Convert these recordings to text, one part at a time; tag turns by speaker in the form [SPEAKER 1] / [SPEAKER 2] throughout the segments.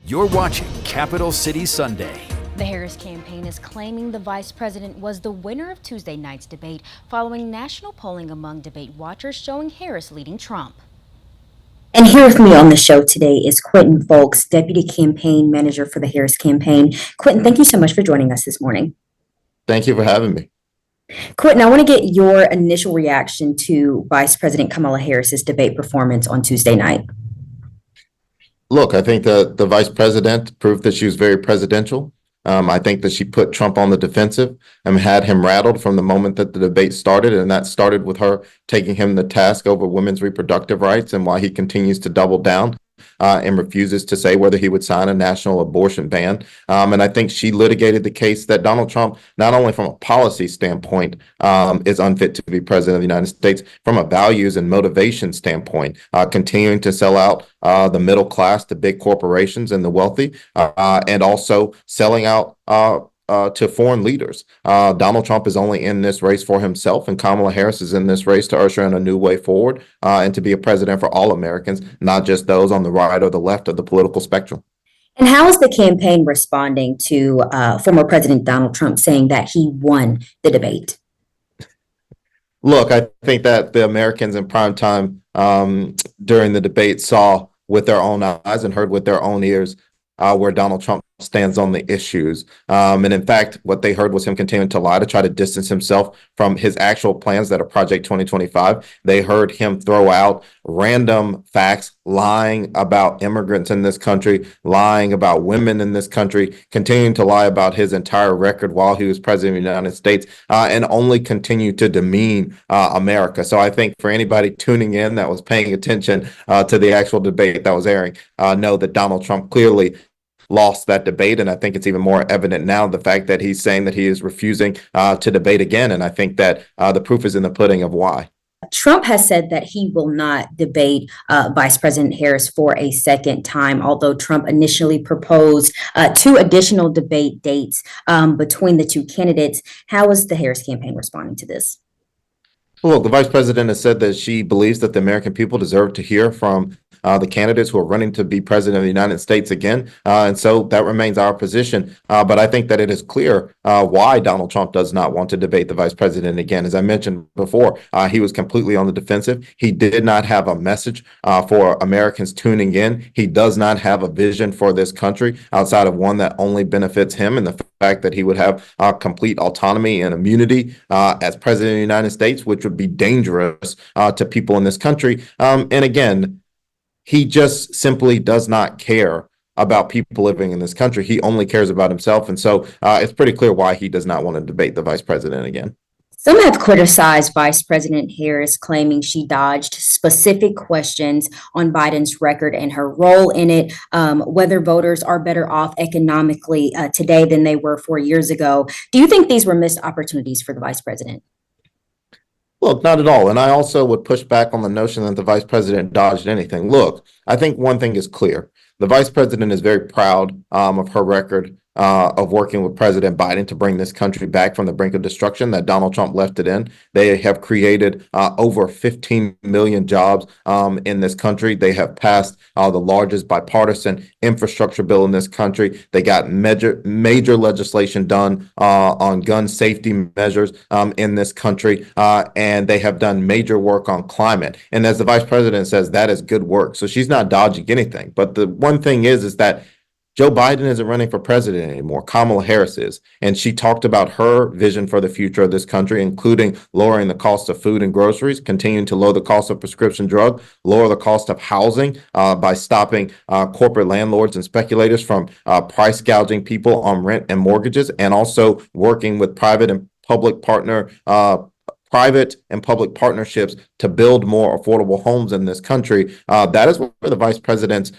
[SPEAKER 1] You're watching Capital City Sunday.
[SPEAKER 2] The Harris campaign is claiming the vice president was the winner of Tuesday night's debate, following national polling among debate watchers showing Harris leading Trump.
[SPEAKER 3] And here with me on the show today is Quentin Fulks, Deputy Campaign Manager for the Harris campaign. Quentin, thank you so much for joining us this morning.
[SPEAKER 4] Thank you for having me.
[SPEAKER 3] Quentin, I want to get your initial reaction to Vice President Kamala Harris's debate performance on Tuesday night.
[SPEAKER 4] Look, I think the vice president proved that she was very presidential. I think that she put Trump on the defensive and had him rattled from the moment that the debate started. And that started with her taking him to task over women's reproductive rights and why he continues to double down and refuses to say whether he would sign a national abortion ban. And I think she litigated the case that Donald Trump, not only from a policy standpoint, is unfit to be president of the United States, from a values and motivation standpoint, continuing to sell out the middle class to big corporations and the wealthy, and also selling out to foreign leaders. Donald Trump is only in this race for himself, and Kamala Harris is in this race to usher in a new way forward and to be a president for all Americans, not just those on the right or the left of the political spectrum.
[SPEAKER 3] And how is the campaign responding to former President Donald Trump saying that he won the debate?
[SPEAKER 4] Look, I think that the Americans in prime time during the debate saw with their own eyes and heard with their own ears where Donald Trump stands on the issues. And in fact, what they heard was him continuing to lie to try to distance himself from his actual plans that are Project 2025. They heard him throw out random facts, lying about immigrants in this country, lying about women in this country, continuing to lie about his entire record while he was president of the United States, and only continue to demean America. So I think for anybody tuning in that was paying attention to the actual debate that was airing, know that Donald Trump clearly lost that debate. And I think it's even more evident now, the fact that he's saying that he is refusing to debate again. And I think that the proof is in the pudding of why.
[SPEAKER 3] Trump has said that he will not debate Vice President Harris for a second time, although Trump initially proposed 2 additional debate dates between the 2 candidates. How is the Harris campaign responding to this?
[SPEAKER 4] Well, the vice president has said that she believes that the American people deserve to hear from the candidates who are running to be president of the United States again. And so that remains our position. But I think that it is clear why Donald Trump does not want to debate the vice president again. As I mentioned before, he was completely on the defensive. He did not have a message for Americans tuning in. He does not have a vision for this country outside of one that only benefits him, and the fact that he would have complete autonomy and immunity as president of the United States, which would be dangerous to people in this country. And again, he just simply does not care about people living in this country. He only cares about himself. And so it's pretty clear why he does not want to debate the vice president again.
[SPEAKER 3] Some have criticized Vice President Harris, claiming she dodged specific questions on Biden's record and her role in it, whether voters are better off economically today than they were 4 years ago. Do you think these were missed opportunities for the vice president?
[SPEAKER 4] Look, not at all. And I also would push back on the notion that the vice president dodged anything. Look, I think one thing is clear. The vice president is very proud of her record of working with President Biden to bring this country back from the brink of destruction that Donald Trump left it in. They have created over 15 million jobs in this country. They have passed the largest bipartisan infrastructure bill in this country. They got major legislation done on gun safety measures in this country. And they have done major work on climate. And as the vice president says, that is good work. So she's not dodging anything. But the one thing is that Joe Biden isn't running for president anymore. Kamala Harris is. And she talked about her vision for the future of this country, including lowering the cost of food and groceries, continuing to lower the cost of prescription drug, lower the cost of housing by stopping corporate landlords and speculators from price gouging people on rent and mortgages, and also working with private and public partnerships to build more affordable homes in this country. That is where the vice president's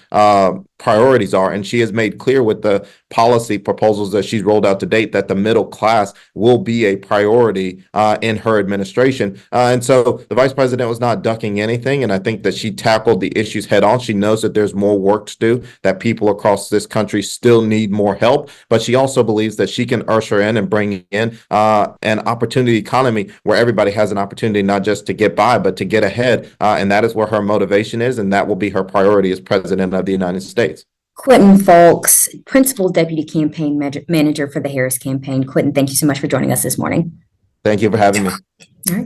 [SPEAKER 4] priorities are. And she has made clear with the policy proposals that she's rolled out to date that the middle class will be a priority in her administration. And so the vice president was not ducking anything. And I think that she tackled the issues head on. She knows that there's more work to do, that people across this country still need more help. But she also believes that she can usher in and bring in an opportunity economy where everybody has an opportunity not just to get by, but to get ahead. And that is where her motivation is. And that will be her priority as president of the United States.
[SPEAKER 3] Quentin Fulks, Principal Deputy Campaign Manager for the Harris campaign. Quentin, thank you so much for joining us this morning.
[SPEAKER 4] Thank you for having me.